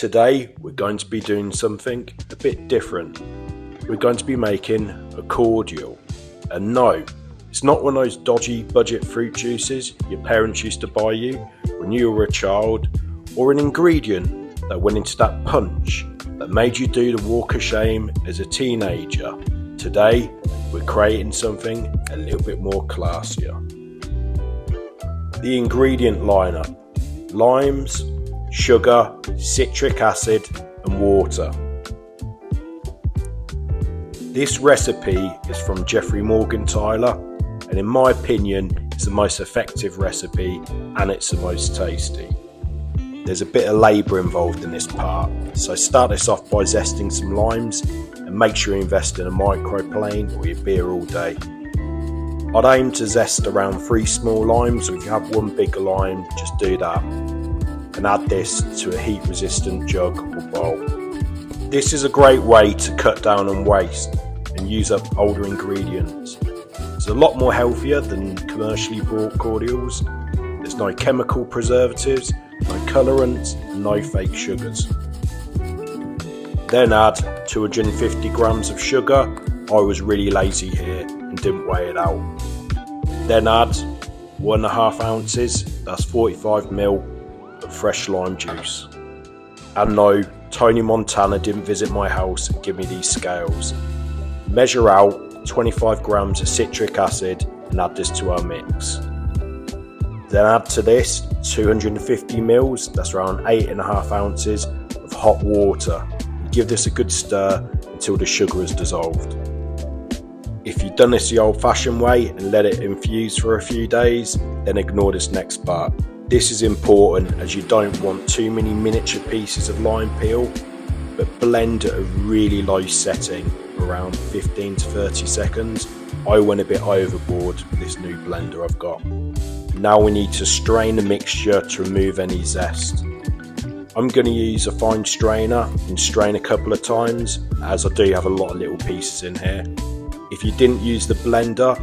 Today we're going to be doing something a bit different. We're going to be making a cordial. And no, it's not one of those dodgy budget fruit juices your parents used to buy you when you were a child, or an ingredient that went into that punch that made you do the walk of shame as a teenager. Today we're creating something a little bit more classier. The ingredient lineup: limes, sugar, citric acid and water. This recipe is from Jeffrey Morgan Tyler, and in my opinion it's the most effective recipe and it's the most tasty. There's a bit of labour involved in this part, so start this off by zesting some limes and make sure you invest in a microplane or your beer all day. I'd aim to zest around 3 small limes, so if you have one bigger lime, just do that. And add this to a heat resistant jug or bowl. This is a great way to cut down on waste and use up older ingredients. It's a lot more healthier than commercially bought cordials. There's no chemical preservatives, no colourants and no fake sugars. Then add 250 grams of sugar. I was really lazy here and didn't weigh it out. Then add 1.5 ounces, that's 45ml of fresh lime juice. And no, Tony Montana didn't visit my house and give me these scales. Measure out 25 grams of citric acid and add this to our mix. Then add to this 250 mils, that's around 8.5 ounces of hot water. And give this a good stir until the sugar is dissolved. If you've done this the old-fashioned way and let it infuse for a few days, then ignore this next part. This is important as you don't want too many miniature pieces of lime peel, but blend at a really low setting, around 15 to 30 seconds. I went a bit overboard with this new blender I've got. Now we need to strain the mixture to remove any zest. I'm going to use a fine strainer and strain a couple of times, as I do have a lot of little pieces in here. If you didn't use the blender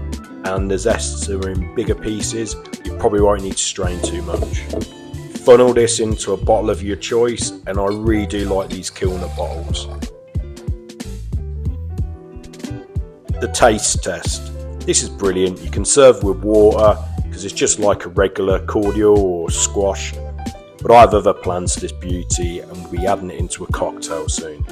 and the zests are in bigger pieces, you probably won't need to strain too much. Funnel this into a bottle of your choice, and I really do like these Kilner bottles. The taste test. This is brilliant. You can serve with water because it's just like a regular cordial or squash, but I have other plans for this beauty and we'll be adding it into a cocktail soon.